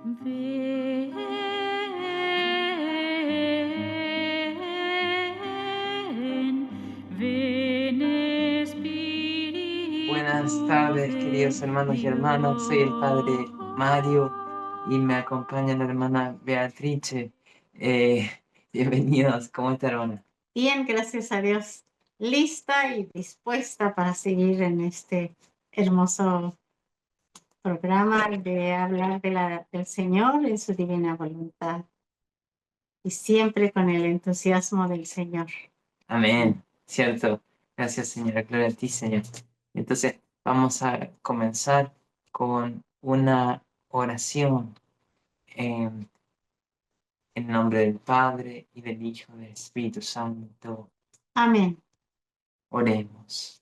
Ven, ven Buenas Espíritu tardes, queridos de hermanos y hermanas. Soy el padre Mario y me acompaña la hermana Beatrice. Eh, Bienvenidos, ¿cómo está, hermana? Bien, gracias a Dios. Lista y dispuesta para seguir en este hermoso programa de hablar del Señor en su divina voluntad. Y siempre con el entusiasmo del Señor. Amén. Cierto. Gracias, señora. Gloria a ti, Señor. Entonces, vamos a comenzar con una oración en nombre del Padre y del Hijo y del Espíritu Santo. Amén. Oremos.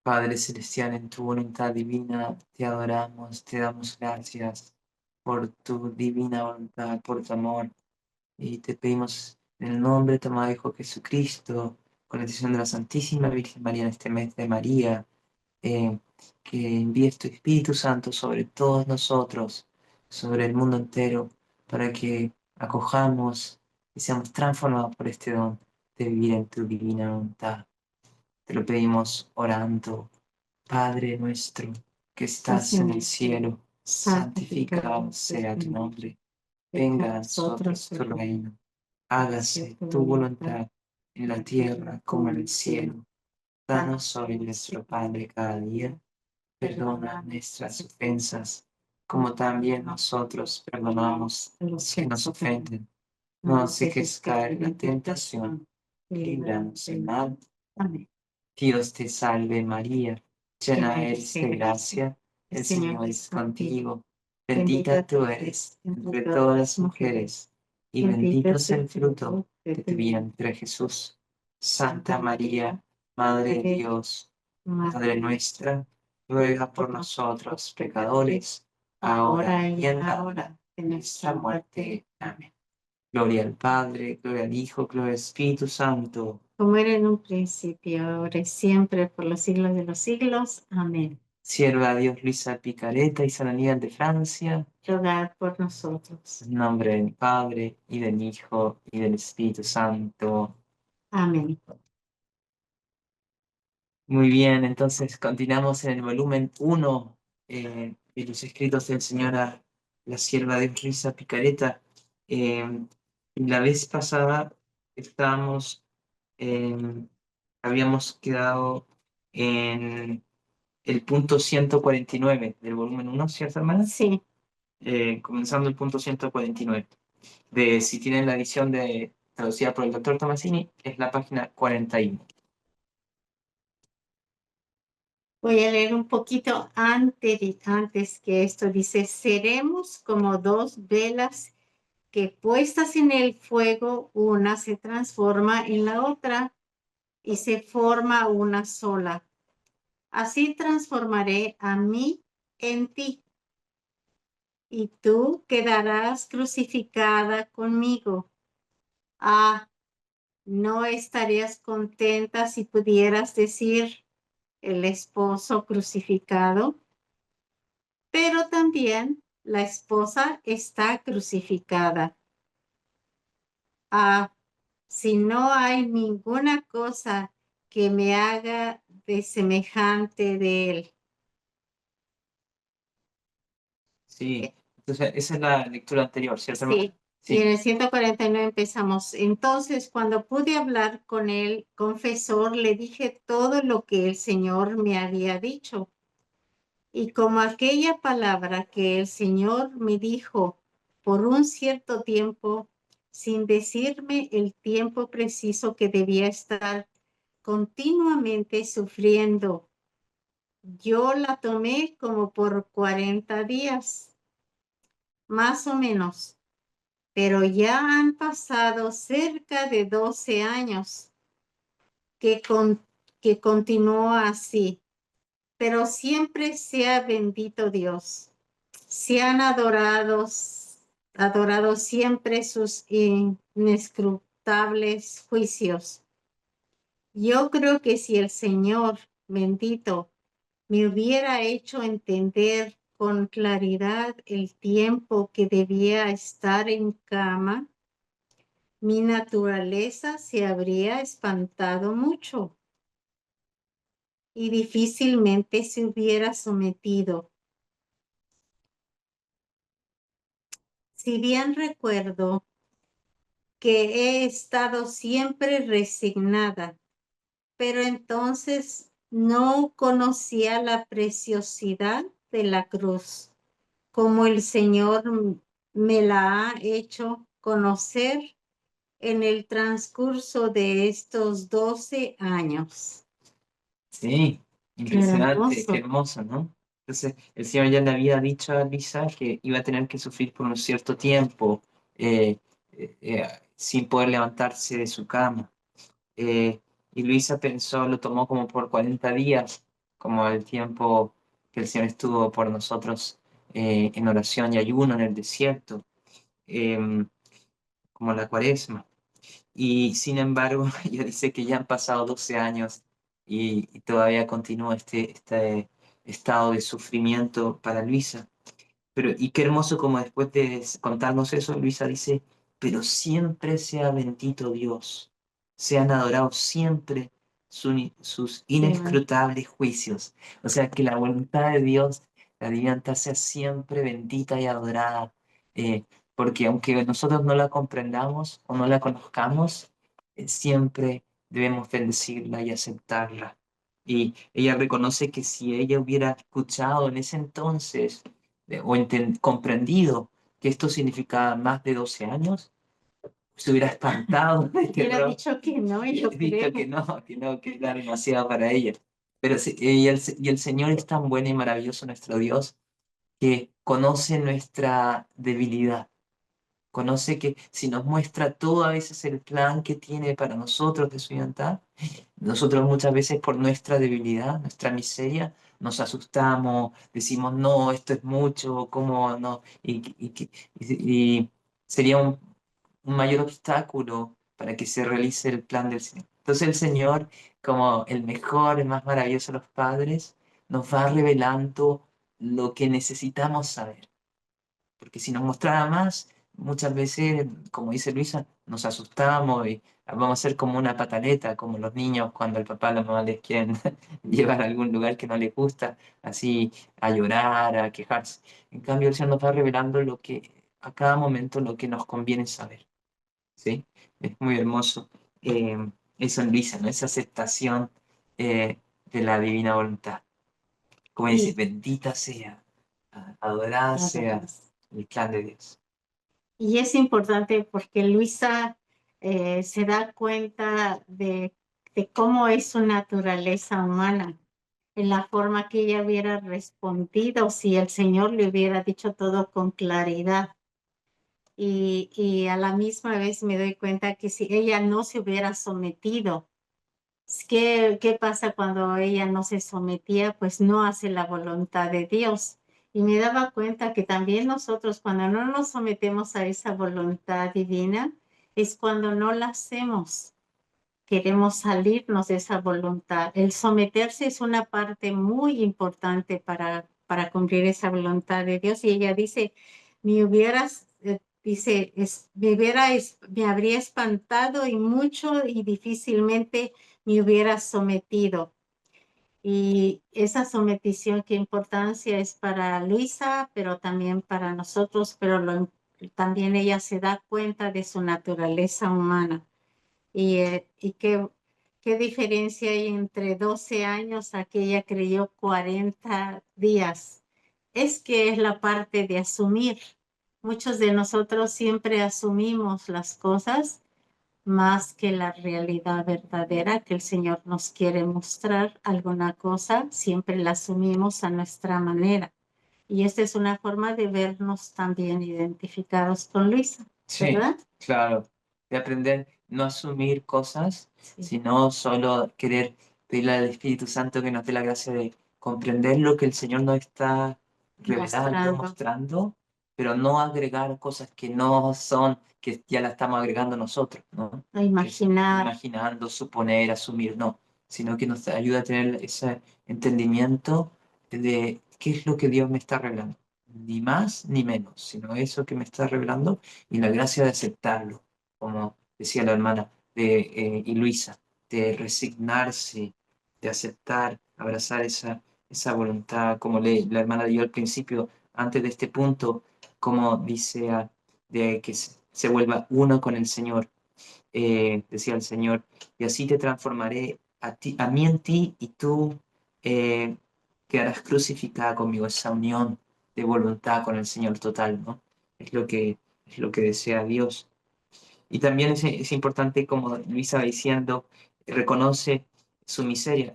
Padre Celestial, en tu voluntad divina, te adoramos, te damos gracias por tu divina voluntad, por tu amor. Y te pedimos en el nombre de tu amado Hijo Jesucristo, con la intención de la Santísima Virgen María en este mes de María, que envíes tu Espíritu Santo sobre todos nosotros, sobre el mundo entero, para que acojamos y seamos transformados por este don de vivir en tu divina voluntad. Te lo pedimos orando. Padre nuestro que estás en el cielo, santificado sea tu nombre. Venga a nosotros tu reino. Hágase tu voluntad en la tierra como en el cielo. Danos hoy nuestro pan de cada día. Perdona nuestras ofensas, como también nosotros perdonamos a los que nos ofenden. No nos dejes caer en la tentación. Líbranos del mal. Amén. Dios te salve María, llena eres de gracia, el Señor es contigo. Bendita tú eres entre todas las mujeres, y bendito es el fruto de tu vientre Jesús. Santa María, Madre de Dios, Madre nuestra, ruega por nosotros pecadores, ahora y en la hora de nuestra muerte. Amén. Gloria al Padre, gloria al Hijo, gloria al Espíritu Santo. Como era en un principio, ahora y siempre, por los siglos de los siglos. Amén. Sierva de Dios Luisa Picareta y San Aníbal de Francia, Rogad por nosotros. en nombre del Padre, y del Hijo, y del Espíritu Santo. Amén. Muy bien, entonces continuamos en el volumen 1 de los escritos del Señor la Sierva de Dios Luisa Picareta. La vez pasada estábamos, habíamos quedado en el punto 149 del volumen 1, ¿cierto, hermana? Sí. Comenzando el punto 149. Si tienen la edición traducida por el doctor Tomasini, es la página 41. Voy a leer un poquito antes que esto. Dice, seremos como dos velas que puestas en el fuego, una se transforma en la otra y se forma una sola. Así transformaré a mí en ti y tú quedarás crucificada conmigo. Ah, ¿no estarías contenta si pudieras decir el esposo crucificado? Pero también la esposa está crucificada. Ah, si no hay ninguna cosa que me haga de semejante de él. Sí, entonces esa es la lectura anterior, ¿cierto, hermano? Sí, y en el 149 empezamos. Entonces, cuando pude hablar con el confesor, le dije todo lo que el Señor me había dicho. Y como aquella palabra que el Señor me dijo por un cierto tiempo, sin decirme el tiempo preciso que debía estar continuamente sufriendo, yo la tomé como por 40 días, más o menos, pero ya han pasado cerca de 12 años que continuó así, pero siempre sea bendito Dios. Se han adorado siempre sus inescrutables juicios. Yo creo que si el Señor bendito me hubiera hecho entender con claridad el tiempo que debía estar en cama, mi naturaleza se habría espantado mucho y difícilmente se hubiera sometido. Si bien recuerdo que he estado siempre resignada, pero entonces no conocía la preciosidad de la cruz, como el Señor me la ha hecho conocer en el transcurso de estos 12 años. Sí, Qué impresionante, qué hermoso. hermoso, ¿no? Entonces, el Señor ya le había dicho a Luisa que iba a tener que sufrir por un cierto tiempo eh, sin poder levantarse de su cama. Eh, y Luisa pensó, lo tomó como por 40 días, como el tiempo que el Señor estuvo por nosotros en oración y ayuno en el desierto, em, como la cuaresma. Y sin embargo, ella dice que ya han pasado 12 años y todavía continúa este estado de sufrimiento para Luisa. Pero, y qué hermoso como después de contarnos eso, Luisa dice, pero siempre sea bendito Dios, sean adorados siempre sus Sí, inescrutables juicios. O sea, que la voluntad de Dios, la divinidad, sea siempre bendita y adorada, eh, porque aunque nosotros no la comprendamos o no la conozcamos, siempre debemos bendecirla y aceptarla. Y ella reconoce que si ella hubiera escuchado en ese entonces, o comprendido que esto significaba más de 12 años, se hubiera espantado de hubiera terror dicho que no, y yo dicho creo. que no, que era demasiado para ella. Pero y el Señor es tan bueno y maravilloso, nuestro Dios, que conoce nuestra debilidad. Conoce que si nos muestra todo a veces el plan que tiene para nosotros de su identidad, nosotros muchas veces por nuestra debilidad, nuestra miseria, nos asustamos, decimos, no, esto es mucho, ¿cómo no? Y sería un mayor obstáculo para que se realice el plan del Señor. Entonces el Señor, como el mejor, el más maravilloso de los padres, nos va revelando lo que necesitamos saber. Porque si nos mostrara más, muchas veces, como dice Luisa, nos asustamos y vamos a ser como una pataleta, como los niños cuando el papá o la mamá les quieren llevar a algún lugar que no les gusta, así a llorar, a quejarse. En cambio, el Señor nos va revelando lo que a cada momento lo que nos conviene saber. ¿Sí? Es muy hermoso eso en Luisa, ¿no? Esa aceptación de la divina voluntad. Como dice, Y bendita sea, adorada sea además, el plan de Dios. y es importante porque Luisa se da cuenta de cómo es su naturaleza humana, en la forma que ella hubiera respondido si el Señor le hubiera dicho todo con claridad. Y a la misma vez me doy cuenta que si ella no se hubiera sometido, ¿qué pasa cuando ella no se sometía? Pues no hace la voluntad de Dios. Y me daba cuenta que también nosotros cuando no nos sometemos a esa voluntad divina, es cuando no la hacemos. Queremos salirnos de esa voluntad. El someterse es una parte muy importante para cumplir esa voluntad de Dios. Y ella dice, me hubieras, dice, me habría espantado y mucho y difícilmente me hubiera sometido. Y esa sometición, qué importancia es para Luisa, pero también para nosotros, pero también ella se da cuenta de su naturaleza humana. Y qué diferencia hay entre 12 años a que ella creyó 40 días. Es que es la parte de asumir. Muchos de nosotros siempre asumimos las cosas más que la realidad verdadera que el Señor nos quiere mostrar alguna cosa, siempre la asumimos a nuestra manera. Y esta es una forma de vernos también identificados con Luisa, Sí, ¿verdad? claro. De aprender no asumir cosas, Sí, sino solo querer pedirle al Espíritu Santo que nos dé la gracia de comprender lo que el Señor nos está revelando, mostrando, mostrando, pero no agregar cosas que no son, que ya la estamos agregando nosotros, ¿no? a Que es imaginar. imaginando, suponer, asumir, no, sino que nos ayuda a tener ese entendimiento qué es lo que Dios me está revelando. Ni más ni menos, sino eso que me está revelando y la gracia de aceptarlo, como decía la hermana y Luisa, de resignarse, de aceptar, abrazar esa voluntad, como la hermana dio al principio, antes de este punto, como dice de que se vuelva uno con el Señor, decía el Señor, y así te transformaré a mí en ti y tú eh, quedarás crucificada conmigo, esa unión de voluntad con el Señor total, ¿no? Es lo que desea Dios. Y también es importante, como Luisa va diciendo, reconoce su miseria,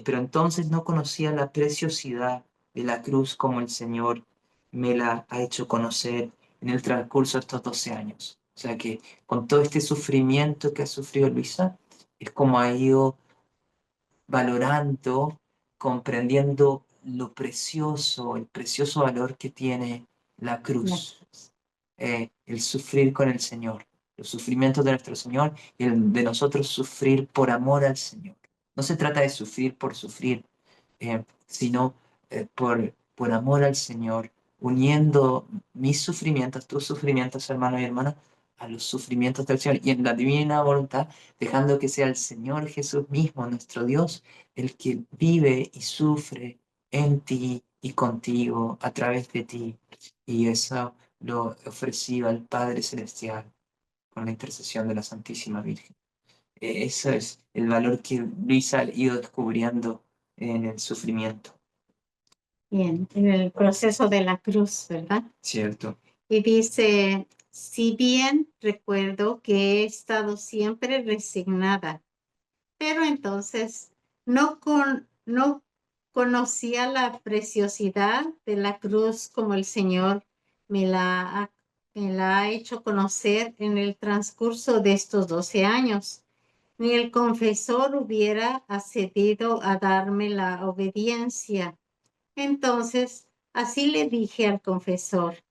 pero entonces no conocía la preciosidad de la cruz como el Señor me la ha hecho conocer en el transcurso de estos 12 años. O sea que con todo este sufrimiento que ha sufrido Luisa, es como ha ido valorando, comprendiendo lo precioso, el precioso valor que tiene la cruz, el sufrir con el Señor, los sufrimientos de nuestro Señor y el de nosotros sufrir por amor al Señor. No se trata de sufrir por sufrir, sino por amor al Señor, uniendo mis sufrimientos, tus sufrimientos, hermano y hermana, a los sufrimientos del Señor y en la divina voluntad, dejando que sea el Señor Jesús mismo, nuestro Dios, el que vive y sufre en ti y contigo, a través de ti. Y eso lo ofrecido al Padre Celestial con la intercesión de la Santísima Virgen. Eso es el valor que Luisa ha ido descubriendo en el sufrimiento, Bien, en el proceso de la cruz, ¿verdad? ¿cierto? Y dice, si bien recuerdo que he estado siempre resignada, pero entonces no conocía la preciosidad de la cruz como el Señor me la ha hecho conocer en el transcurso de estos 12 años. Ni el confesor hubiera accedido a darme la obediencia. Entonces, así le dije al confesor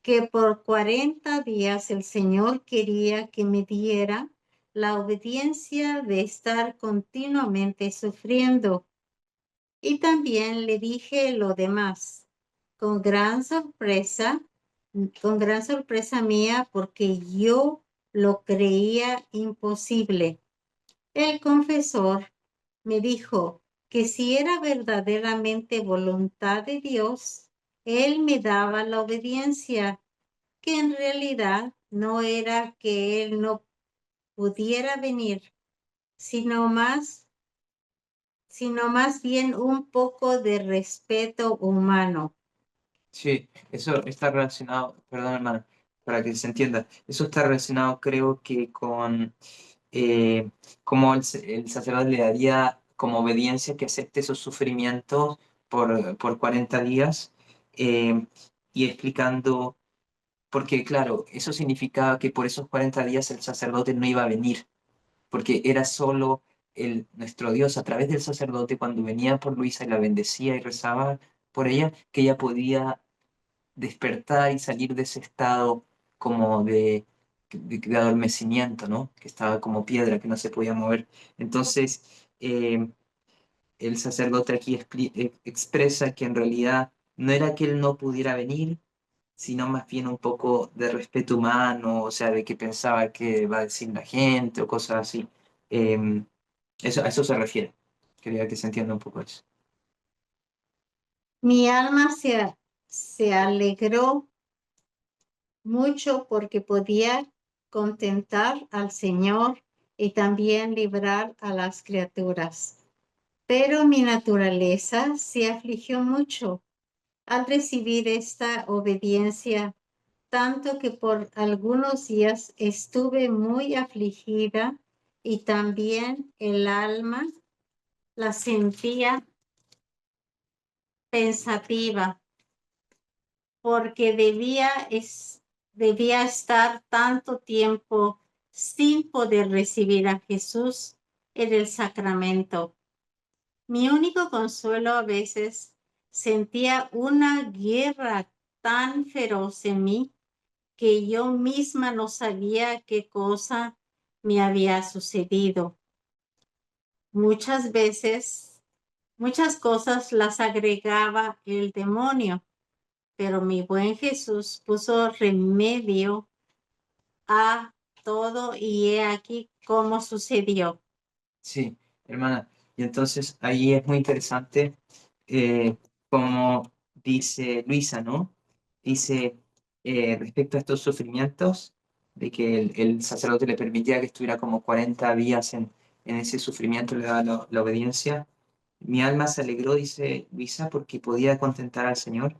que por 40 días el Señor quería que me diera la obediencia de estar continuamente sufriendo. Y también le dije lo demás, con gran sorpresa, con gran sorpresa mía, porque yo lo creía imposible. El confesor me dijo que si era verdaderamente voluntad de Dios, Él me daba la obediencia, que en realidad no era que Él no pudiera venir, sino más bien un poco de respeto humano. Sí, eso está relacionado, perdón hermano, para que se entienda, eso está relacionado creo que con cómo el sacerdote le daría como obediencia que acepte esos sufrimientos por 40 días y explicando, porque claro, eso significaba que por esos 40 días el sacerdote no iba a venir, porque era solo nuestro Dios a través del sacerdote cuando venía por Luisa y la bendecía y rezaba por ella, que ella podía despertar y salir de ese estado como de adormecimiento, ¿no? Que estaba como piedra, que no se podía mover. Entonces, el sacerdote aquí expresa que en realidad no era que él no pudiera venir, sino más bien un poco de respeto humano, o sea, de que pensaba que va a decir la gente o cosas así. A eso se refiere. Quería que se entienda un poco eso. Mi alma se alegró mucho porque podía contentar al Señor y también librar a las criaturas. Pero mi naturaleza se afligió mucho al recibir esta obediencia, tanto que por algunos días estuve muy afligida y también el alma la sentía pensativa porque debía estar tanto tiempo sin poder recibir a Jesús en el sacramento. Mi único consuelo a veces sentía una guerra tan feroz en mí que yo misma no sabía qué cosa me había sucedido. Muchas veces Muchas cosas las agregaba el demonio, pero mi buen Jesús puso remedio a todo y he aquí cómo sucedió. Sí, hermana. Y entonces ahí es muy interesante eh, como dice Luisa, ¿no? Dice respecto a estos sufrimientos, de que el sacerdote le permitía que estuviera como 40 días en ese sufrimiento, le daba la obediencia. Mi alma se alegró, dice Luisa, porque podía contentar al Señor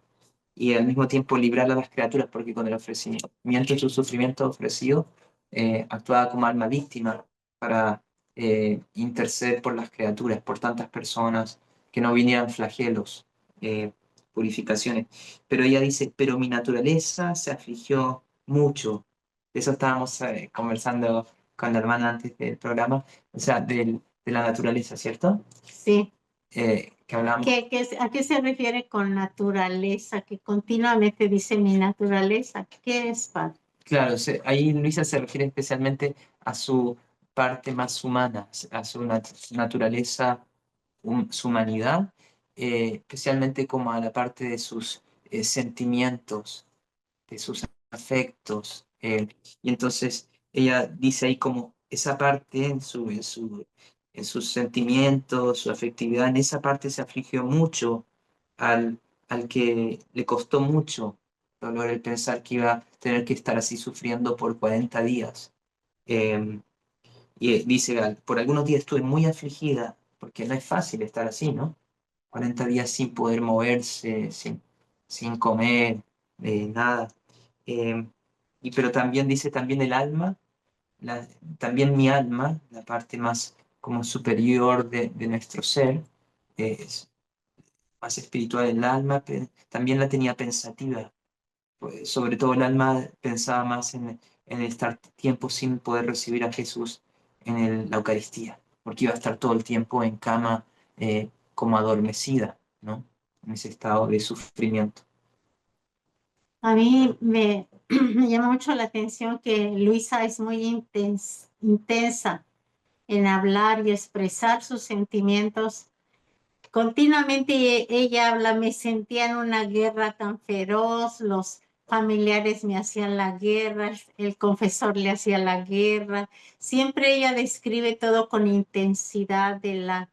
y al mismo tiempo librar a las criaturas, porque con el ofrecimiento de su sufrimiento ofrecido, actuaba como alma víctima para interceder por las criaturas, por tantas personas, que no vinieran flagelos, purificaciones. Pero ella dice, pero mi naturaleza se afligió mucho. De eso estábamos conversando con la hermana antes del programa, o sea, de la naturaleza, ¿cierto? Sí. Que hablamos. ¿A qué se refiere con naturaleza? Que continuamente dice mi naturaleza. ¿Qué es, padre? Claro, ahí Luisa se refiere especialmente a su parte más humana, a su naturaleza, su humanidad, especialmente como a la parte de sus sentimientos, de sus afectos. Y entonces ella dice ahí como esa parte en sus sentimientos, su afectividad, en esa parte se afligió mucho al, al que le costó mucho dolor el pensar que iba a tener que estar así sufriendo por 40 días. Eh, Dice, por algunos días estuve muy afligida, porque no es fácil estar así, ¿no? 40 días sin poder moverse, sin comer, nada. Eh, pero también dice, también el alma, también mi alma, la parte más como superior de nuestro ser, es más espiritual del alma, también la tenía pensativa. Pues, sobre todo el alma pensaba más en estar tiempo sin poder recibir a Jesús en la Eucaristía, porque iba a estar todo el tiempo en cama como adormecida, ¿no? En ese estado de sufrimiento. A mí me llama mucho la atención que Luisa es muy intensa en hablar y expresar sus sentimientos. Continuamente ella habla, me sentía en una guerra tan feroz, los familiares me hacían la guerra, el confesor le hacía la guerra. Siempre ella describe todo con intensidad del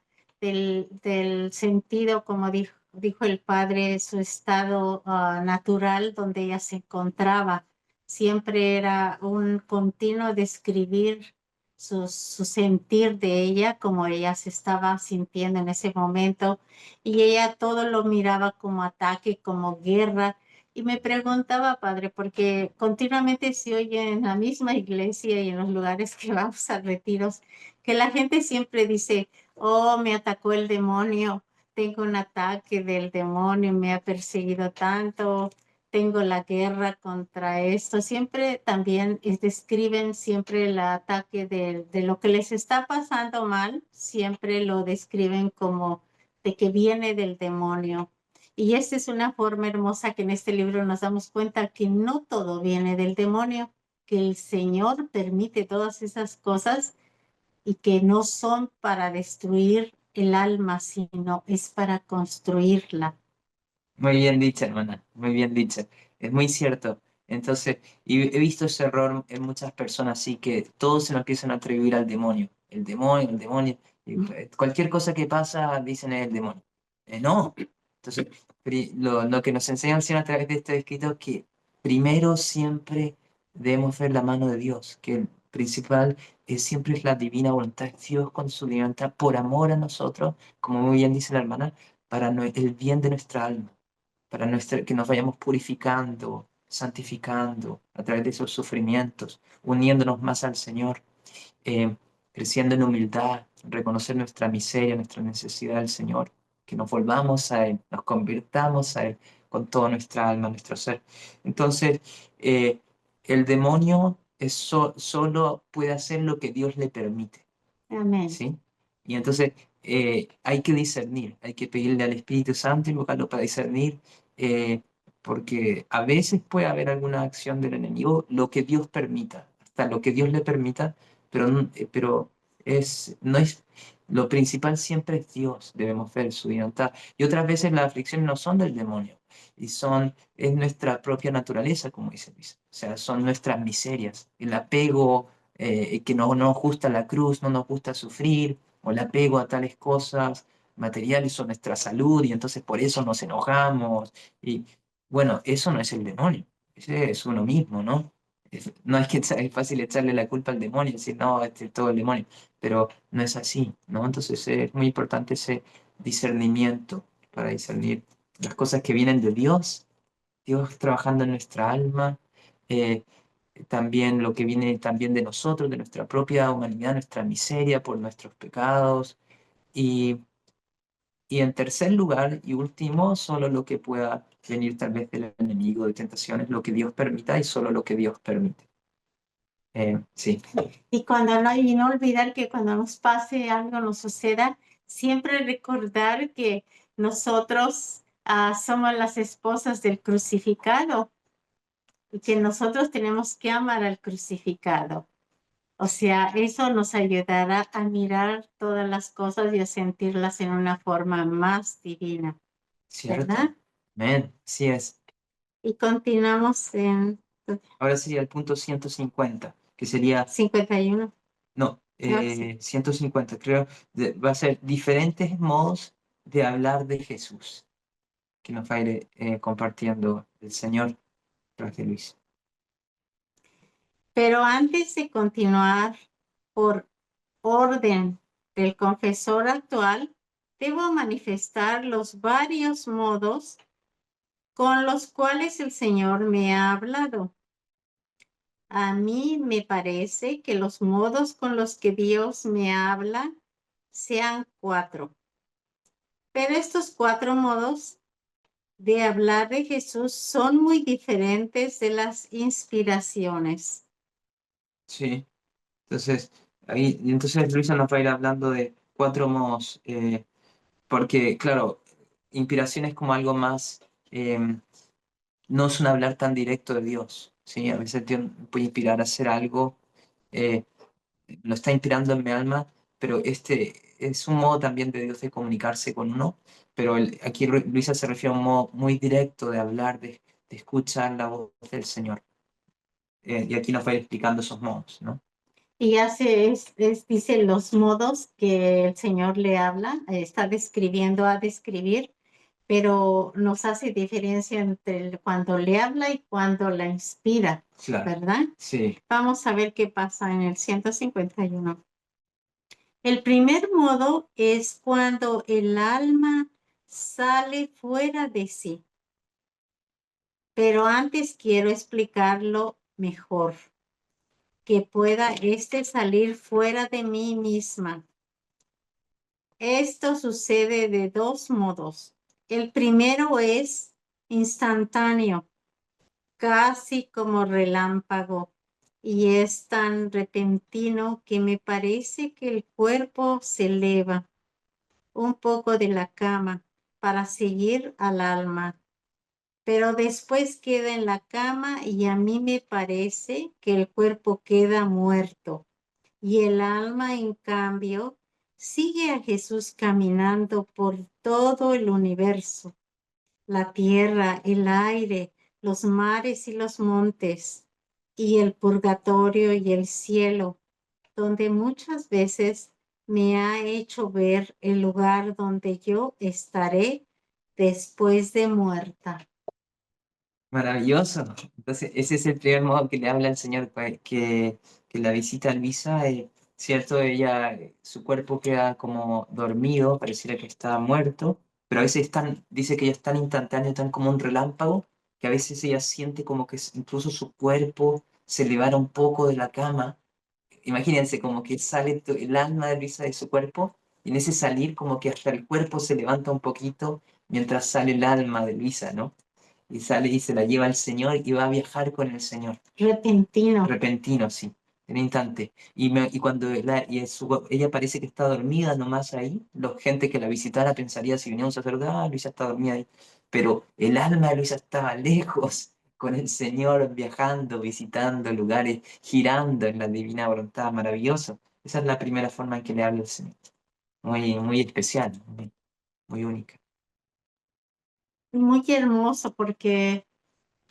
sentido, como dijo el padre, su estado natural donde ella se encontraba. Siempre era un continuo describir su sentir de ella, como ella se estaba sintiendo en ese momento, y ella todo lo miraba como ataque, como guerra. Y me preguntaba, padre, porque continuamente se oye en la misma iglesia y en los lugares que vamos a retiros, que la gente siempre dice, oh, me atacó el demonio, tengo un ataque del demonio, me ha perseguido tanto, tengo la guerra contra esto. Siempre también describen siempre el ataque de lo que les está pasando mal, siempre lo describen como de que viene del demonio. Y esta es una forma hermosa que en este libro nos damos cuenta que no todo viene del demonio, que el Señor permite todas esas cosas y que no son para destruir el alma, sino es para construirla. Muy bien dicha, hermana, muy bien dicha. Es muy cierto. Entonces, y he visto ese error en muchas personas, así que todos se lo empiezan a atribuir al demonio. El demonio, el demonio. Y, cualquier cosa que pasa, dicen es el demonio. No. Entonces, lo que nos enseña el Señor a través de este escrito es que primero siempre debemos ver la mano de Dios, que el principal siempre es la divina voluntad, Dios con su divinidad por amor a nosotros, como muy bien dice la hermana, para el bien de nuestra alma para que nos vayamos purificando, santificando a través de esos sufrimientos, uniéndonos más al Señor, eh, creciendo en humildad, reconocer nuestra miseria, nuestra necesidad del Señor, que nos volvamos a Él, nos convirtamos a Él con toda nuestra alma, nuestro ser. Entonces, el demonio solo puede hacer lo que Dios le permite. Amén. ¿Sí? Y entonces hay que discernir, hay que pedirle al Espíritu Santo, invocarlo para discernir, porque a veces puede haber alguna acción del enemigo, lo que Dios permita, hasta lo que Dios le permita, pero, pero no es, lo principal siempre es Dios, debemos ver su voluntad. Y otras veces las aflicciones no son del demonio, es nuestra propia naturaleza, como dice Luis. O sea, son nuestras miserias, el apego que no nos gusta la cruz, no nos gusta sufrir, o el apego a tales cosas materiales o nuestra salud, y entonces por eso nos enojamos. Y bueno, eso no es el demonio, ese es uno mismo, ¿no? No es que es fácil echarle la culpa al demonio, decir, no, este es todo el demonio, pero no es así, ¿no? Entonces es muy importante ese discernimiento para discernir las cosas que vienen de Dios, Dios trabajando en nuestra alma, eh, también lo que viene también de nosotros, de nuestra propia humanidad, nuestra miseria por nuestros pecados, y, y en tercer lugar y último, solo lo que pueda venir tal vez del enemigo de tentaciones, lo que Dios permita y solo lo que Dios permite. Sí, Y cuando no, y no olvidar que cuando nos pase algo, nos suceda, siempre recordar que nosotros somos las esposas del crucificado y que nosotros tenemos que amar al crucificado. O sea, eso nos ayudará a mirar todas las cosas y a sentirlas en una forma más divina, ¿verdad? cierto. Amén, sí es. Y continuamos en Ahora sería el punto 150 que sería, 51. no, No, sí. 150 creo, va a ser diferentes modos de hablar de Jesús, que nos va a ir compartiendo el Señor tras de Luis. Pero antes de continuar por orden del confesor actual, debo manifestar los varios modos con los cuales el Señor me ha hablado. A mí me parece que los modos con los que Dios me habla sean cuatro, pero estos cuatro modos de hablar de Jesús son muy diferentes de las inspiraciones. Sí, entonces, ahí, y entonces Luisa nos va a ir hablando de cuatro modos, porque claro, inspiración es como algo más, no es un hablar tan directo de Dios, ¿sí? A veces Dios puede inspirar a hacer algo. eh, lo está inspirando en mi alma, pero este es un modo también de Dios de comunicarse con uno, pero aquí Luisa se refiere a un modo muy directo de hablar, de escuchar la voz del Señor. Y aquí nos va a ir explicando esos modos, ¿no? Y hace, dice los modos que el Señor le habla, está describiendo a describir, pero nos hace diferencia entre cuando le habla y cuando la inspira, Claro, ¿verdad? sí, Vamos a ver qué pasa en el 151. El primer modo es cuando el alma sale fuera de sí, pero antes quiero explicarlo mejor, que pueda salir fuera de mí misma. Esto sucede de dos modos. El primero es instantáneo, casi como relámpago, y es tan repentino que me parece que el cuerpo se eleva un poco de la cama para seguir al alma, pero después queda en la cama y a mí me parece que el cuerpo queda muerto y el alma, en cambio, sigue a Jesús caminando por todo el universo, la tierra, el aire, los mares y los montes, y el purgatorio y el cielo, donde muchas veces me ha hecho ver el lugar donde yo estaré después de muerta. maravilloso. Entonces, ese es el primer modo que le habla el Señor, que la visita a Luisa, cierto, ella, su cuerpo queda como dormido, pareciera que está muerto, pero a veces dice que ella es tan instantáneo, tan como un relámpago, que a veces ella siente como que incluso su cuerpo se elevara un poco de la cama. Imagínense como que sale el alma de Luisa de su cuerpo, y en ese salir como que hasta el cuerpo se levanta un poquito mientras sale el alma de Luisa, ¿no? Y sale y se la lleva al Señor y va a viajar con el Señor. Repentino. Repentino, sí, en un instante. Y cuando ella parece que está dormida nomás ahí, la gente que la visitara pensaría si venía un sacerdote, ah, Luisa está dormida ahí. Pero el alma de Luisa estaba lejos, con el Señor viajando, visitando lugares, girando en la divina voluntad, maravilloso. Esa es la primera forma en que le habla el Señor. muy especial, muy única. Muy hermoso porque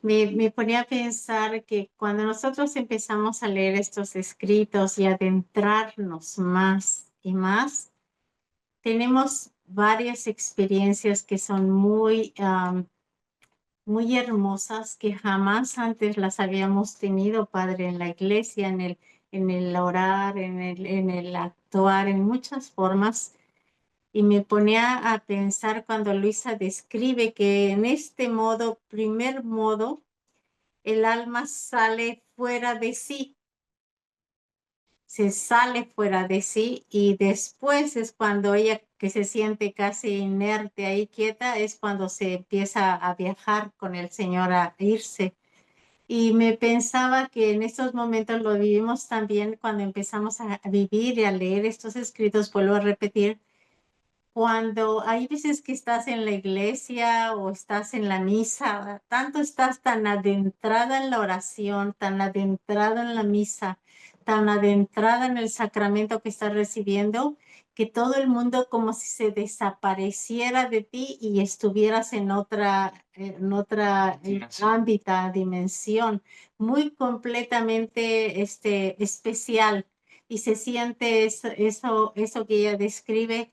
me ponía a pensar que cuando nosotros empezamos a leer estos escritos y adentrarnos más y más, tenemos varias experiencias que son muy hermosas que jamás antes las habíamos tenido, Padre, en la iglesia, en el orar, en el actuar, en muchas formas. Y me ponía a pensar cuando Luisa describe que en este modo, primer modo, el alma sale fuera de sí, se sale fuera de sí y después es cuando ella que se siente casi inerte ahí quieta, es cuando se empieza a viajar con el Señor a irse. Y me pensaba que en estos momentos lo vivimos también cuando empezamos a vivir y a leer estos escritos, vuelvo a repetir, cuando hay veces que estás en la iglesia o estás en la misa, tanto estás tan adentrada en la oración, tan adentrada en la misa, tan adentrada en el sacramento que estás recibiendo, que todo el mundo como si se desapareciera de ti y estuvieras en otra ámbita, dimensión, muy completamente especial. Y se siente eso que ella describe.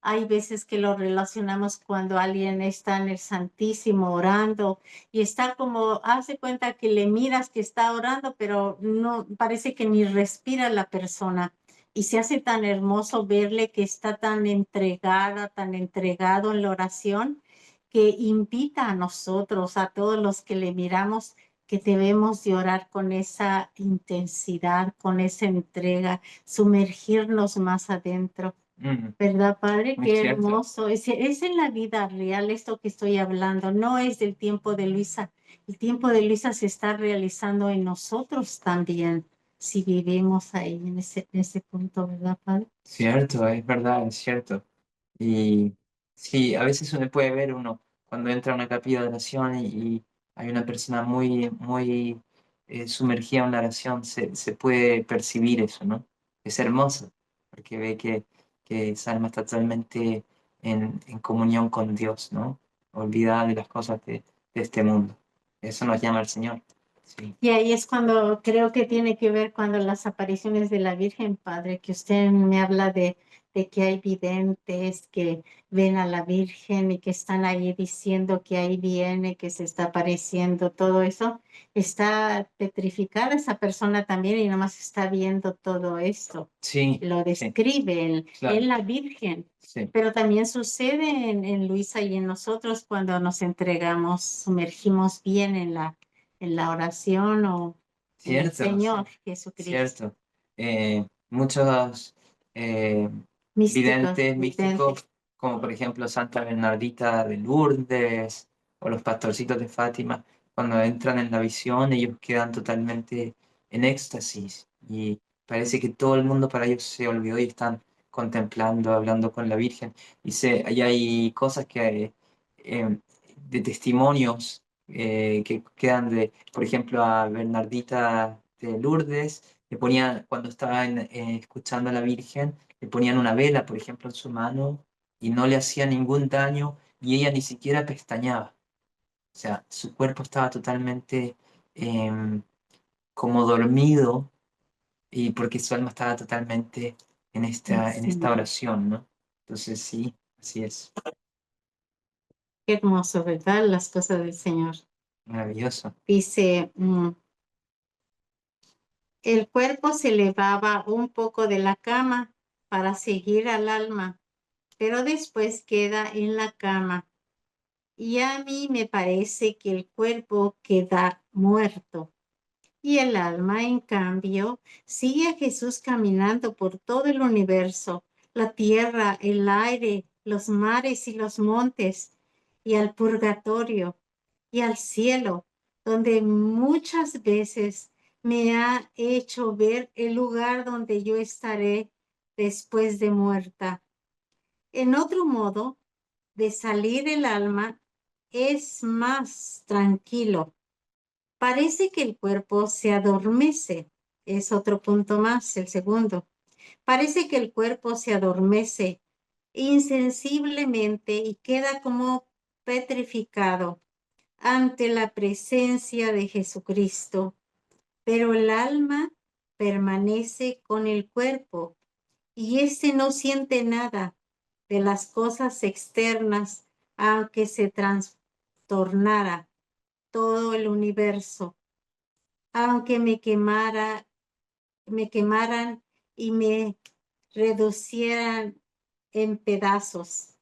Hay veces que lo relacionamos cuando alguien está en el Santísimo orando y está como, hace cuenta que le miras que está orando, pero no parece que ni respira la persona. Y se hace tan hermoso verle que está tan entregada, tan entregado en la oración, que invita a nosotros, a todos los que le miramos, que debemos de orar con esa intensidad, con esa entrega, sumergirnos más adentro. Mm, ¿Verdad, Padre? muy Qué cierto. hermoso. Es en la vida real esto que estoy hablando, no es del tiempo de Luisa. El tiempo de Luisa se está realizando en nosotros también, si vivimos ahí en ese punto, ¿verdad, Padre? Cierto, es verdad, es cierto. Y sí, a veces uno puede ver uno cuando entra a una capilla de oración y hay una persona muy sumergida en la oración, se puede percibir eso, ¿no? Es hermoso, porque ve que esa alma está totalmente en comunión con Dios, ¿no? Olvidada de las cosas de este mundo. Eso nos llama el Señor. Sí, Y ahí es cuando creo que tiene que ver cuando las apariciones de la Virgen, Padre, que usted me habla de que hay videntes que ven a la Virgen y que están ahí diciendo que ahí viene, que se está apareciendo, todo eso. Está petrificada esa persona también y nomás está viendo todo esto. sí, Lo sí, describe claro, en la Virgen. sí. Pero también sucede en Luisa y en nosotros cuando nos entregamos, sumergimos bien en la oración o en el Cierto, sí, Señor Jesucristo. cierto. Muchos eh, Místicos, videntes videntes. místicos, como por ejemplo Santa Bernardita de Lourdes o los pastorcitos de Fátima, cuando entran en la visión, ellos quedan totalmente en éxtasis y parece que todo el mundo para ellos se olvidó y están contemplando, hablando con la Virgen. Y hay cosas de testimonios que quedan de, por ejemplo, a Bernardita de Lourdes, le ponían, cuando estaba escuchando a la Virgen, le ponían una vela, por ejemplo, en su mano y no le hacía ningún daño y ella ni siquiera pestañeaba. O sea, su cuerpo estaba totalmente em, como dormido y porque su alma estaba totalmente en esta Sí, oración, ¿no? Entonces sí, así es, qué hermoso, ¿verdad? Las cosas del Señor. maravilloso. Dice, el cuerpo se elevaba un poco de la cama para seguir al alma, pero después queda en la cama. Y a mí me parece que el cuerpo queda muerto. Y el alma, en cambio, sigue a Jesús caminando por todo el universo, la tierra, el aire, los mares y los montes, y al purgatorio y al cielo, donde muchas veces me ha hecho ver el lugar donde yo estaré después de muerta. En otro modo de salir el alma es más tranquilo. Parece que el cuerpo se adormece. Es otro punto más, el segundo. Parece que el cuerpo se adormece insensiblemente y queda como petrificado ante la presencia de Jesucristo, pero el alma permanece con el cuerpo y éste no siente nada de las cosas externas, aunque se trastornara todo el universo, aunque me quemaran y me reducieran en pedazos.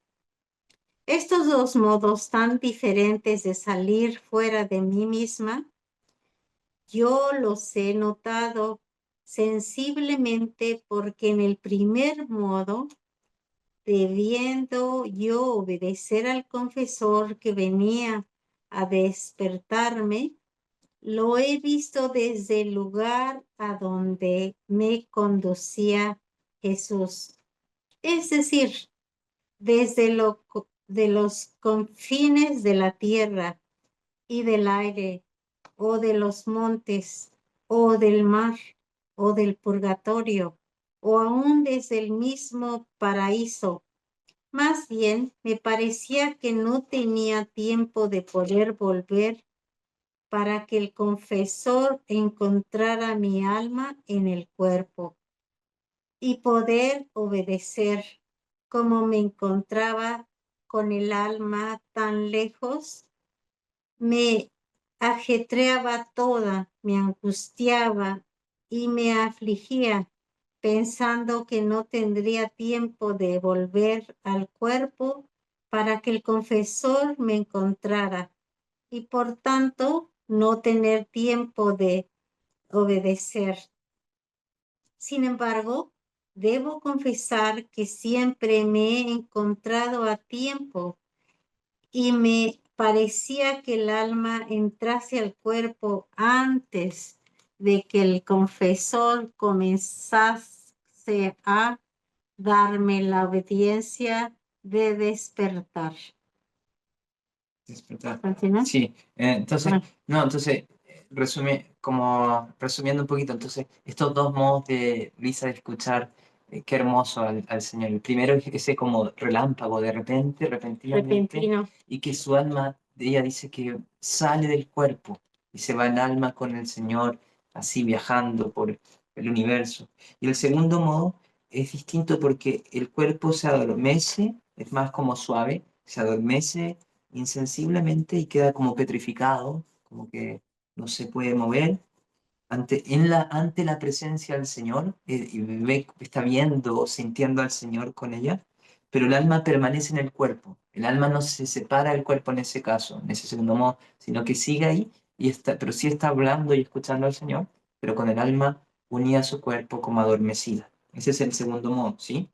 Estos dos modos tan diferentes de salir fuera de mí misma, yo los he notado sensiblemente porque en el primer modo, debiendo yo obedecer al confesor que venía a despertarme, lo he visto desde el lugar a donde me conducía Jesús. Es decir, desde de los confines de la tierra y del aire, o de los montes, o del mar, o del purgatorio, o aún desde el mismo paraíso. Más bien, me parecía que no tenía tiempo de poder volver para que el confesor encontrara mi alma en el cuerpo y poder obedecer como me encontraba con el alma tan lejos. Me ajetreaba toda, me angustiaba y me afligía, pensando que no tendría tiempo de volver al cuerpo para que el confesor me encontrara y por tanto no tener tiempo de obedecer. Sin embargo, debo confesar que siempre me he encontrado a tiempo y me parecía que el alma entrase al cuerpo antes de que el confesor comenzase a darme la obediencia de despertar. Despertar. ¿Continúa? Sí, entonces, Bueno, no, entonces, resumiendo un poquito, entonces, estos dos modos de Lisa de escuchar, qué hermoso al Señor. El primero es ese como relámpago, de repente, repentinamente, repentino. y que su alma, ella dice que sale del cuerpo y se va el alma con el Señor, así viajando por el universo. Y el segundo modo es distinto porque el cuerpo se adormece, es más como suave, se adormece insensiblemente y queda como petrificado, como que no se puede mover ante la presencia del Señor, y está viendo o sintiendo al Señor con ella, pero el alma permanece en el cuerpo. El alma no se separa del cuerpo en ese caso, en ese segundo modo, sino que sigue ahí, y está, pero sí está hablando y escuchando al Señor, pero con el alma unida a su cuerpo como adormecida. Ese es el segundo modo, ¿sí?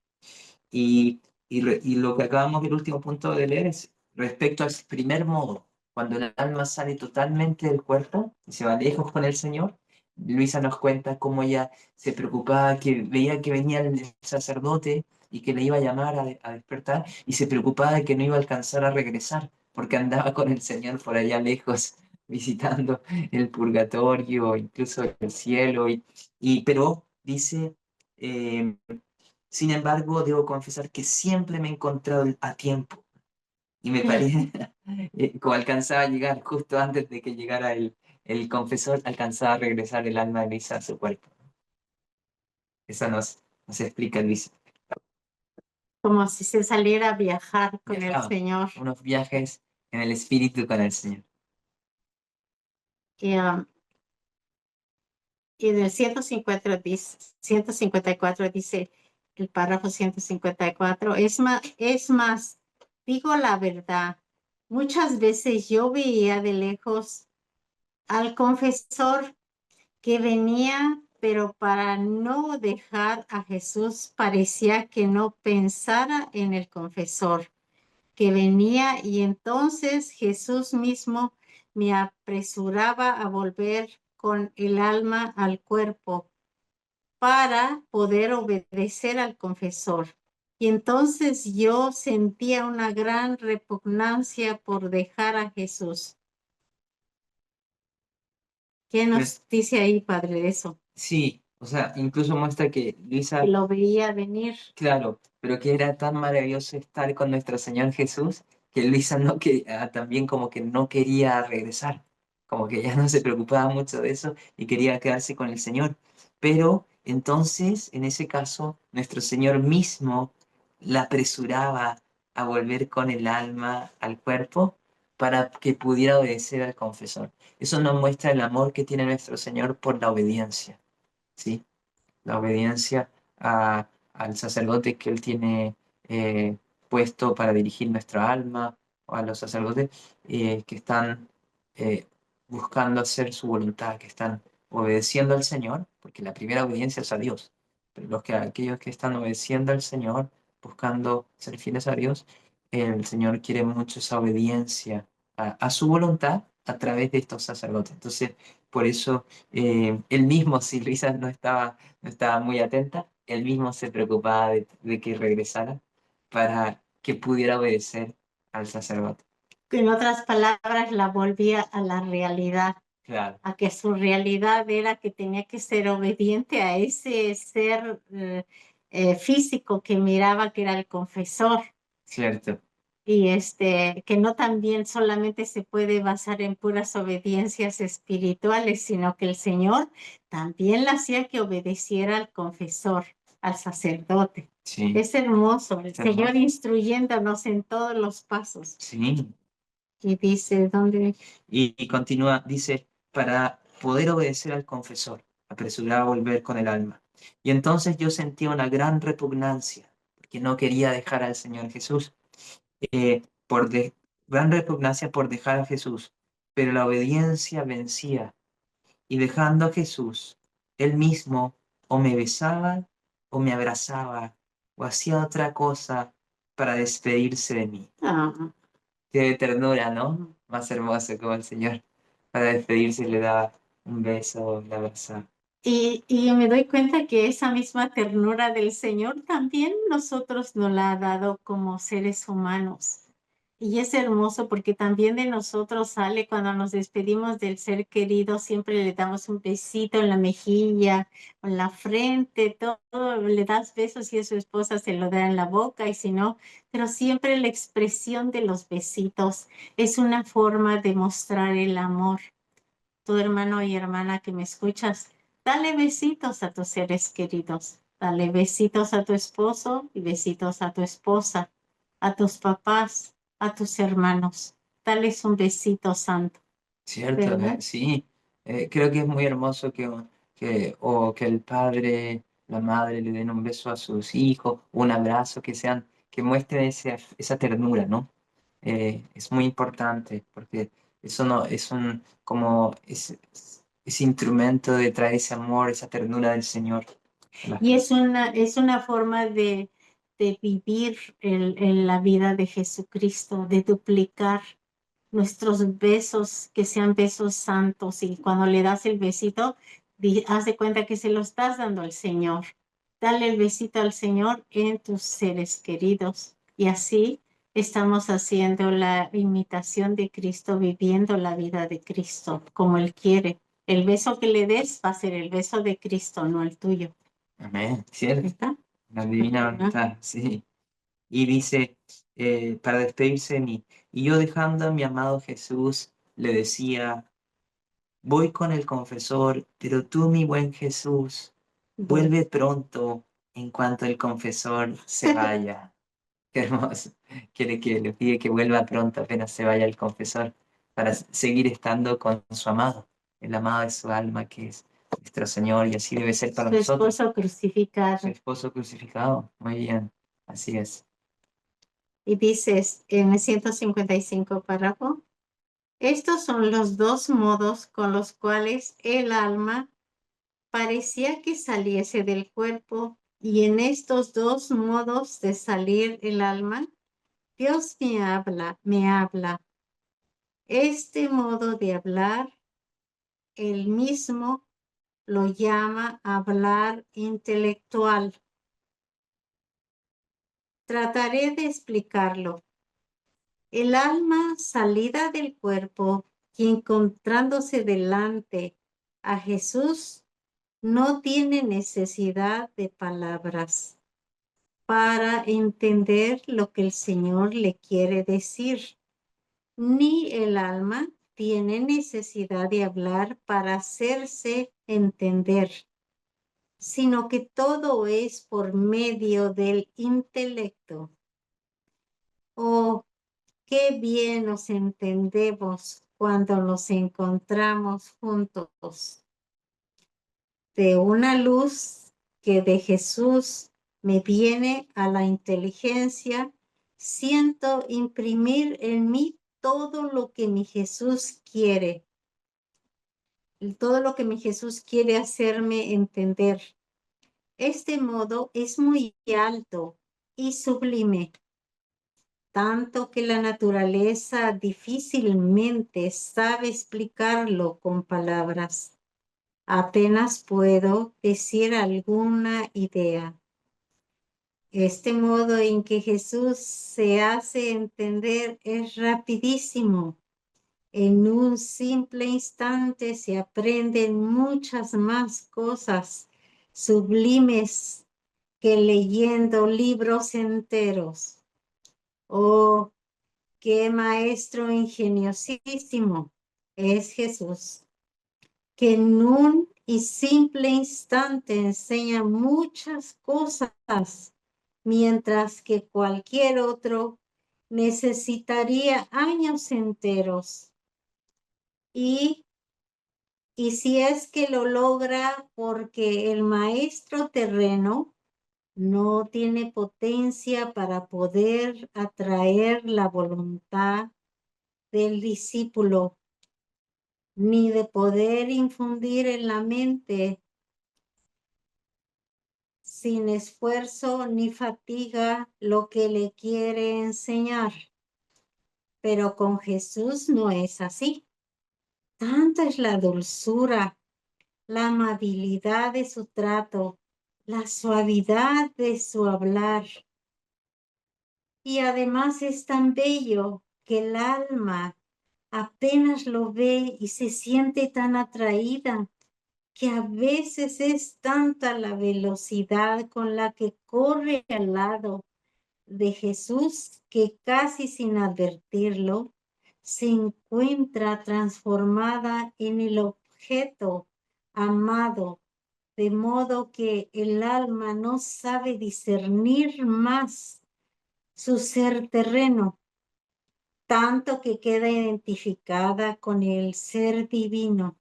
Y lo que acabamos del último punto de leer es respecto al primer modo, cuando el alma sale totalmente del cuerpo y se va lejos con el Señor. Luisa nos cuenta cómo ella se preocupaba, que veía que venía el sacerdote y que le iba a llamar a despertar, y se preocupaba de que no iba a alcanzar a regresar porque andaba con el Señor por allá lejos visitando el purgatorio, incluso el cielo, pero dice, sin embargo, debo confesar que siempre me he encontrado a tiempo y me parece, como alcanzaba a llegar justo antes de que llegara el confesor, alcanzaba a regresar el alma de Luisa a su cuerpo. Eso nos explica Luisa. Como si se saliera a viajar con el Viajaba, Señor. unos viajes en el espíritu con el Señor. Y, y en el 154 dice, el párrafo 154, es más, digo la verdad, muchas veces yo veía de lejos al confesor que venía, pero para no dejar a Jesús parecía que no pensara en el confesor que venía y entonces Jesús mismo me apresuraba a volver con el alma al cuerpo para poder obedecer al confesor. Y entonces yo sentía una gran repugnancia por dejar a Jesús. ¿Qué Pues nos dice ahí, Padre, de eso? sí, O sea, incluso muestra que que Luisa, lo veía venir. claro, pero que era tan maravilloso estar con nuestro Señor Jesús que Luisa no que también como que no quería regresar, como que ya no se preocupaba mucho de eso y quería quedarse con el Señor. Pero entonces, en ese caso, nuestro Señor mismo la apresuraba a volver con el alma al cuerpo para que pudiera obedecer al confesor. Eso nos muestra el amor que tiene nuestro Señor por la obediencia, ¿sí? La obediencia al sacerdote que Él tiene puesto para dirigir nuestra alma, o a los sacerdotes que están eh, buscando hacer su voluntad, que están obedeciendo al Señor, porque la primera obediencia es a Dios, pero aquellos que están obedeciendo al Señor, buscando ser fieles a Dios, el Señor quiere mucho esa obediencia a su voluntad a través de estos sacerdotes. Entonces, por eso, él mismo, si Luisa no estaba muy atenta, él mismo se preocupaba de que regresara para que pudiera obedecer al sacerdote. En otras palabras, la volvía a la realidad, Claro, a que su realidad era que tenía que ser obediente a ese ser físico que miraba que era el confesor. cierto, Y que no también solamente se puede basar en puras obediencias espirituales, sino que el Señor también le hacía que obedeciera al confesor, al sacerdote. sí, Es hermoso, el es Señor hermoso. instruyéndonos en todos los pasos. Sí, Y dice, ¿dónde? y continúa, dice, para poder obedecer al confesor, apresuraba a volver con el alma. Y entonces yo sentía una gran repugnancia, porque no quería dejar al Señor Jesús, por gran repugnancia por dejar a Jesús, pero la obediencia vencía, y dejando a Jesús, él mismo o me besaba o me abrazaba o hacía otra cosa para despedirse de mí. Ah. Qué ternura, ¿no? Más hermoso como el Señor. Para despedirse le daba un beso, le abrazaba. Y me doy cuenta que esa misma ternura del Señor también nosotros nos la ha dado como seres humanos. Y es hermoso porque también de nosotros sale cuando nos despedimos del ser querido, siempre le damos un besito en la mejilla, o en la frente, todo, le das besos y a su esposa se lo da en la boca y si no, pero siempre la expresión de los besitos es una forma de mostrar el amor. Tu hermano y hermana que me escuchas, dale besitos a tus seres queridos, dale besitos a tu esposo y besitos a tu esposa, a tus papás, a tus hermanos. Dales un besito santo, Cierto, ¿verdad? sí. Creo que es muy hermoso que el padre, la madre le den un beso a sus hijos, un abrazo, que muestren esa ternura, ¿no? Es muy importante porque eso no es ese instrumento de traer ese amor, esa ternura del Señor a las Y personas. es una forma de vivir la vida de Jesucristo, de duplicar nuestros besos, que sean besos santos. Y cuando le das el besito, haz de cuenta que se lo estás dando al Señor. Dale el besito al Señor en tus seres queridos. Y así estamos haciendo la imitación de Cristo, viviendo la vida de Cristo como Él quiere. El beso que le des va a ser el beso de Cristo, no el tuyo. Amén, ¿cierto? ¿Está? La divina Ajá. voluntad, sí. Y dice, para despedirse de mí. Y yo dejando a mi amado Jesús, le decía, voy con el confesor, pero tú, mi buen Jesús, Bueno. vuelve pronto en cuanto el confesor se vaya. Qué hermoso. Quiere que le pide que vuelva pronto apenas se vaya el confesor para seguir estando con su amado, el amado de su alma que es nuestro Señor y así debe ser para Su nosotros. esposo Su crucificado. esposo crucificado. Muy bien, así es. Y dices en el 155 párrafo, estos son los dos modos con los cuales el alma parecía que saliese del cuerpo, y en estos dos modos de salir el alma, Dios me habla, me habla. Este modo de hablar, él mismo lo llama hablar intelectual. Trataré de explicarlo. El alma salida del cuerpo y encontrándose delante a Jesús, no tiene necesidad de palabras para entender lo que el Señor le quiere decir, ni el alma tiene necesidad de hablar para hacerse entender, sino que todo es por medio del intelecto. Oh, qué bien nos entendemos cuando nos encontramos juntos. De una luz que de Jesús me viene a la inteligencia, siento imprimir en mí todo lo que mi Jesús quiere, todo lo que mi Jesús quiere hacerme entender. Este modo es muy alto y sublime, tanto que la naturaleza difícilmente sabe explicarlo con palabras. Apenas puedo decir alguna idea. Este modo en que Jesús se hace entender es rapidísimo. En un simple instante se aprenden muchas más cosas sublimes que leyendo libros enteros. Oh, qué maestro ingeniosísimo es Jesús, que en un y simple instante enseña muchas cosas, mientras que cualquier otro necesitaría años enteros. Y si es que lo logra porque el maestro terreno no tiene potencia para poder atraer la voluntad del discípulo, ni de poder infundir en la mente sin esfuerzo ni fatiga lo que le quiere enseñar. Pero con Jesús no es así. Tanta es la dulzura, la amabilidad de su trato, la suavidad de su hablar. Y además es tan bello que el alma apenas lo ve y se siente tan atraída, que a veces es tanta la velocidad con la que corre al lado de Jesús que casi sin advertirlo se encuentra transformada en el objeto amado, de modo que el alma no sabe discernir más su ser terreno, tanto que queda identificada con el ser divino.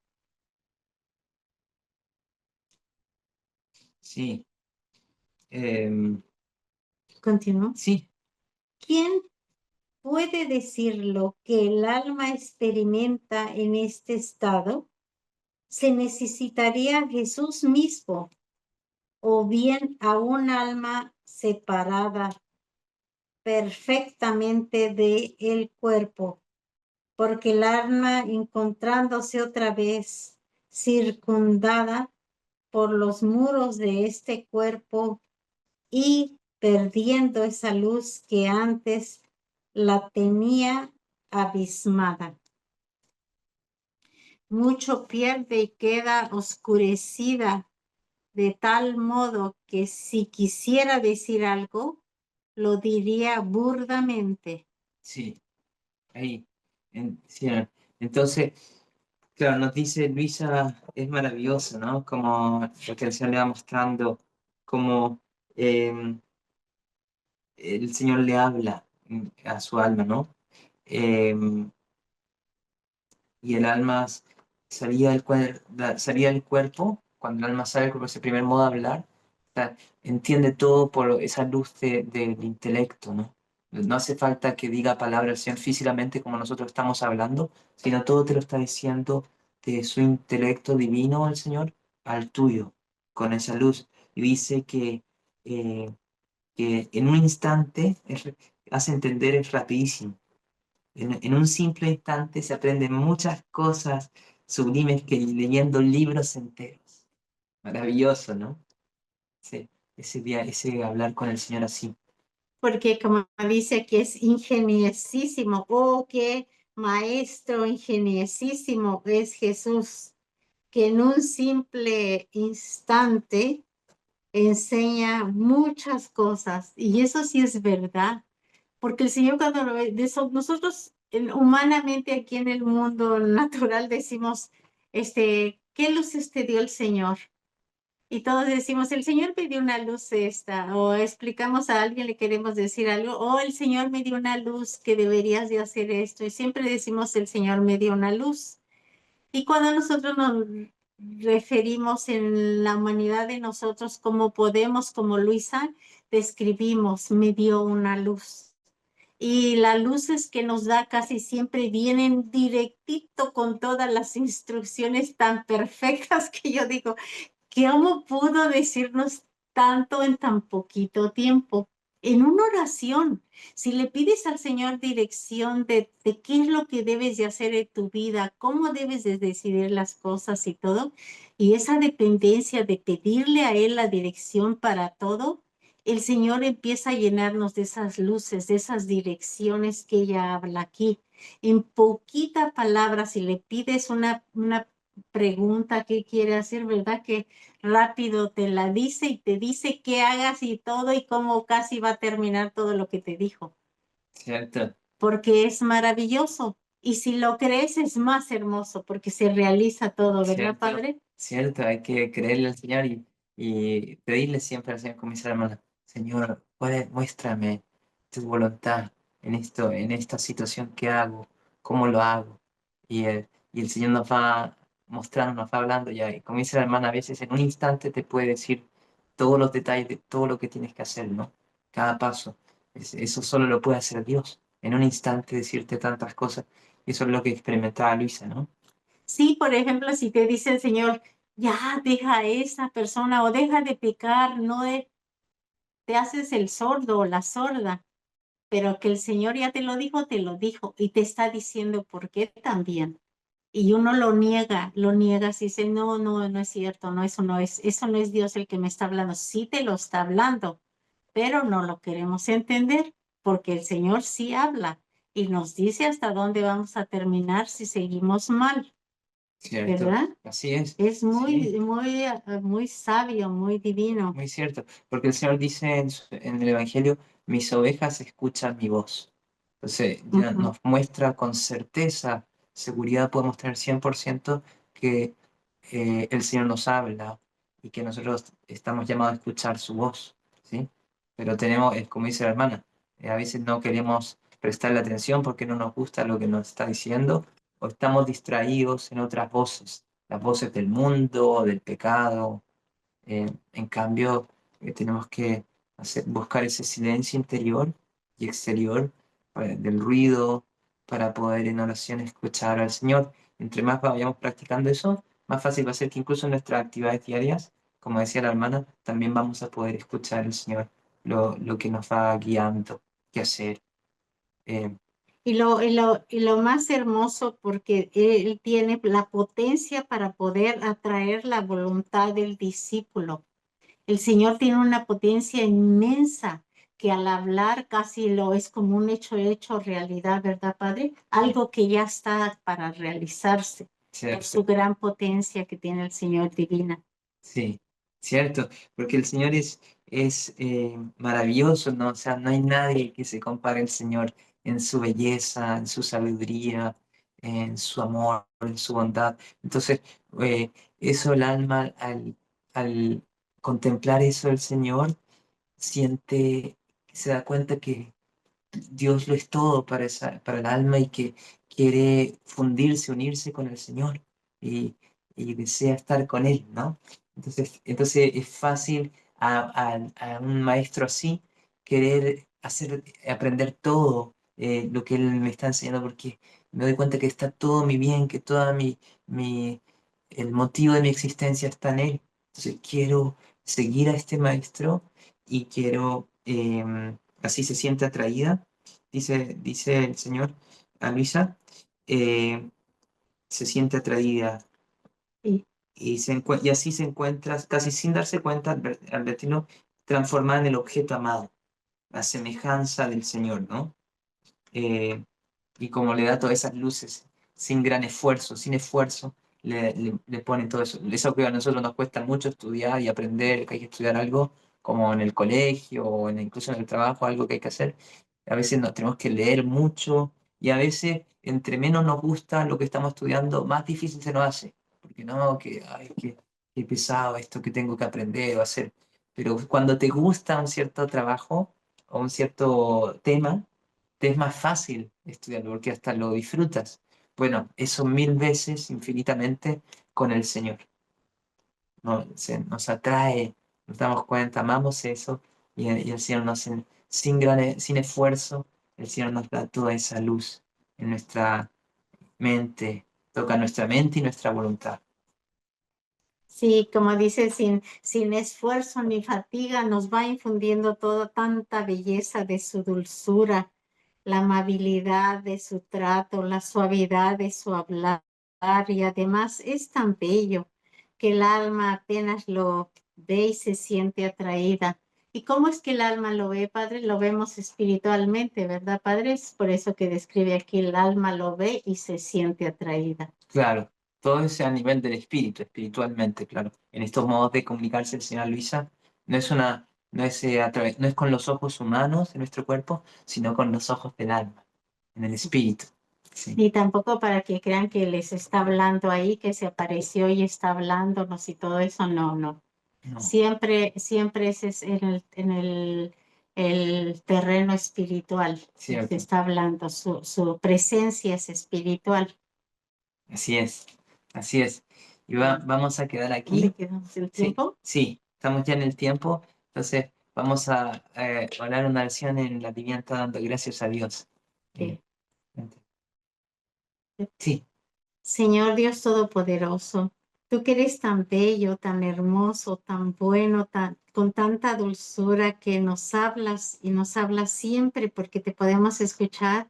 Sí. Continúo. Sí, ¿Quién puede decir lo que el alma experimenta en este estado? Se necesitaría a Jesús mismo o bien a un alma separada perfectamente del cuerpo, porque el alma encontrándose otra vez circundada por los muros de este cuerpo y perdiendo esa luz que antes la tenía abismada. Mucho pierde y queda oscurecida de tal modo que si quisiera decir algo, lo diría burdamente. sí, ahí. Sí, entonces, claro, nos dice Luisa, es maravilloso, ¿no? Como lo que el Señor le va mostrando, como eh, el Señor le habla a su alma, ¿no? Eh, y el alma salía del cuerpo, cuando el alma sale del cuerpo, ese primer modo de hablar, o sea, entiende todo por esa luz del intelecto, ¿no? No hace falta que diga palabras el Señor físicamente como nosotros estamos hablando, sino todo te lo está diciendo de su intelecto divino el Señor al tuyo, con esa luz. Y dice eh, que en un instante hace entender es rapidísimo. En un simple instante se aprenden muchas cosas sublimes que leyendo libros enteros. Maravilloso, ¿no? Ese día, ese hablar con el Señor así. Porque como dice que es ingeniosísimo, oh, qué maestro ingeniosísimo es Jesús. que en un simple instante enseña muchas cosas. Y eso sí es verdad. Porque el Señor cuando lo ve, de eso, nosotros humanamente aquí en el mundo natural decimos, ¿qué luces te dio el Señor? Y todos decimos, el Señor me dio una luz esta, o explicamos a alguien, le queremos decir algo, o el Señor me dio una luz que deberías de hacer esto, y siempre decimos, el Señor me dio una luz. Y cuando nosotros nos referimos en la humanidad de nosotros, como podemos, como Luisa, describimos, me dio una luz. Y las luces que nos da casi siempre vienen directito con todas las instrucciones tan perfectas que yo digo, ¿cómo pudo decirnos tanto en tan poquito tiempo? En una oración, si le pides al Señor dirección de qué es lo que debes de hacer en tu vida, cómo debes de decidir las cosas y todo, y esa dependencia de pedirle a Él la dirección para todo, el Señor empieza a llenarnos de esas luces, de esas direcciones que ella habla aquí. En poquita palabra, si le pides una pregunta qué quiere hacer, ¿verdad? Que rápido te la dice y te dice qué hagas y todo y cómo casi va a terminar todo lo que te dijo, ¿cierto? porque es maravilloso. Y si lo crees es más hermoso porque se realiza todo, ¿verdad, Cierto, Padre? cierto, hay que creerle al Señor y pedirle siempre al Señor, como dice la hermana, Señor, muéstrame tu voluntad en esta situación que hago, cómo lo hago. Y el Señor nos va mostrando, nos va hablando ya. Y como dice la hermana, a veces en un instante te puede decir todos los detalles de todo lo que tienes que hacer, ¿no? Cada paso. Eso solo lo puede hacer Dios. En un instante decirte tantas cosas. Y eso es lo que experimentaba Luisa, ¿no? Sí, por ejemplo, si te dice el Señor, ya deja a esa persona o deja de pecar, no te haces el sordo o la sorda, pero que el Señor ya te lo dijo y te está diciendo por qué también. Y uno lo niega, y dice, no, no, no es cierto, no, eso no es Dios el que me está hablando. Sí te lo está hablando, pero no lo queremos entender porque el Señor sí habla y nos dice hasta dónde vamos a terminar si seguimos mal, Cierto, ¿verdad? así es, Es sí, muy sabio, muy divino. muy cierto, porque el Señor dice en el Evangelio, mis ovejas escuchan mi voz. Entonces ya Ujú. nos muestra con certeza, seguridad, podemos tener 100% que el Señor nos habla y que nosotros estamos llamados a escuchar su voz, ¿sí? Pero tenemos, como dice la hermana, a veces no queremos prestarle atención porque no nos gusta lo que nos está diciendo o estamos distraídos en otras voces, las voces del mundo, del pecado. En cambio, tenemos que buscar ese silencio interior y exterior del ruido para poder en oración escuchar al Señor. Entre más vayamos practicando eso, más fácil va a ser que incluso en nuestras actividades diarias, como decía la hermana, también vamos a poder escuchar al Señor lo que nos va guiando, qué hacer. Eh, Y lo más hermoso porque Él tiene la potencia para poder atraer la voluntad del discípulo. El Señor tiene una potencia inmensa que al hablar casi lo es como un hecho realidad, ¿verdad, Padre? sí, Algo que ya está para realizarse por su cierto. gran potencia que tiene el Señor divina. Sí, cierto, porque el Señor es maravilloso, ¿no? O sea, no hay nadie que se compare al Señor en su belleza, en su sabiduría, en su amor, en su bondad. Entonces, eso el alma, al contemplar eso del Señor, siente, se da cuenta que Dios lo es todo para el alma y que quiere fundirse, unirse con el Señor y, y desea estar con Él, ¿no? Entonces es fácil a un maestro así querer aprender todo lo que Él me está enseñando porque me doy cuenta que está todo mi bien, que mi, el motivo de mi existencia está en Él. Entonces quiero seguir a este maestro y quiero así se siente atraída, dice el Señor a Luisa, eh, se siente atraída Y, y así se encuentra, casi sin darse cuenta, al verlo, transformada en el objeto amado, la semejanza del Señor, ¿no? Eh, y como le da todas esas luces, sin gran esfuerzo, sin esfuerzo, le ponen todo eso. Eso que a nosotros nos cuesta mucho estudiar y aprender, que hay que estudiar algo, como en el colegio o incluso en el trabajo, algo que hay que hacer. A veces nos tenemos que leer mucho y a veces entre menos nos gusta lo que estamos estudiando, más difícil se nos hace. Porque no, ay, qué pesado esto que tengo que aprender o hacer. Pero cuando te gusta un cierto trabajo o un cierto tema, te es más fácil estudiarlo porque hasta lo disfrutas. Bueno, eso 1000 veces, infinitamente, con el Señor. Nos atrae, nos damos cuenta, amamos eso y el Señor sin esfuerzo, el Señor nos da toda esa luz en nuestra mente, toca nuestra mente y nuestra voluntad. Sí, como dice, sin esfuerzo ni fatiga, nos va infundiendo toda tanta belleza de su dulzura, la amabilidad de su trato, la suavidad de su hablar, y además es tan bello que el alma apenas lo ve y se siente atraída. ¿Y cómo es que el alma lo ve, Padre? Lo vemos espiritualmente, ¿verdad, Padre? Es por eso que describe aquí, el alma lo ve y se siente atraída. Claro, todo ese a nivel del espíritu, espiritualmente, claro. En estos modos de comunicarse el Señor Luisa, no es con los ojos humanos de nuestro cuerpo, sino con los ojos del alma, en el espíritu. Sí, Ni tampoco para que crean que les está hablando ahí, que se apareció y está hablándonos y todo eso, no, no. no, Siempre ese es el terreno espiritual que se cierto, está hablando, su presencia es espiritual. así es, así es. Y vamos a quedar ¿Dónde aquí. quedamos el Sí, tiempo? sí, estamos ya en el tiempo, entonces vamos a orar una oración en la pimienta dando gracias a Dios. Eh, Sí. sí, Señor Dios Todopoderoso, tú que eres tan bello, tan hermoso, tan bueno, con tanta dulzura que nos hablas y nos hablas siempre porque te podemos escuchar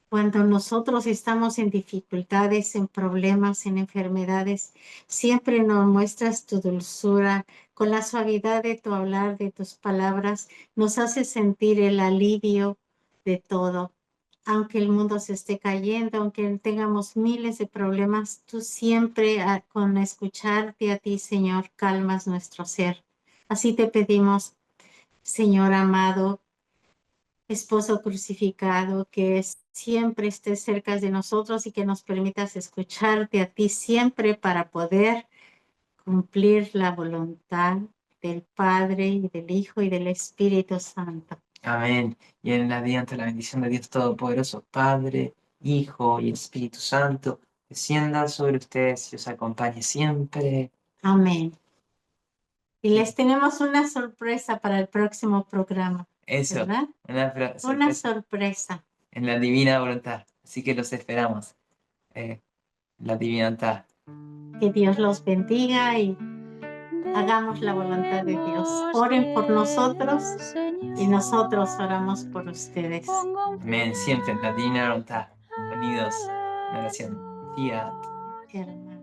cuando nosotros estamos en dificultades, en problemas, en enfermedades. Siempre nos muestras tu dulzura con la suavidad de tu hablar, de tus palabras, nos hace sentir el alivio de todo aunque el mundo se esté cayendo, aunque tengamos miles de problemas, tú siempre con escucharte a ti, Señor, calmas nuestro ser. Así te pedimos, Señor amado, esposo crucificado, que siempre estés cerca de nosotros y que nos permitas escucharte a ti siempre para poder cumplir la voluntad del Padre y del Hijo y del Espíritu Santo. amén. Y en la ante la bendición de Dios Todopoderoso, Padre, Hijo y Espíritu Santo, descienda sobre ustedes y os acompañe siempre. Amén. Y Sí, les tenemos una sorpresa para el próximo programa, eso, ¿verdad? una Una sorpresa sorpresa. en la divina voluntad. Así que los esperamos. La divina voluntad. Que Dios los bendiga y hagamos la voluntad de Dios. Oren por nosotros y nosotros oramos por ustedes. Amén. Siempre en la divina voluntad. Unidos en oración. Fiat. Hermano.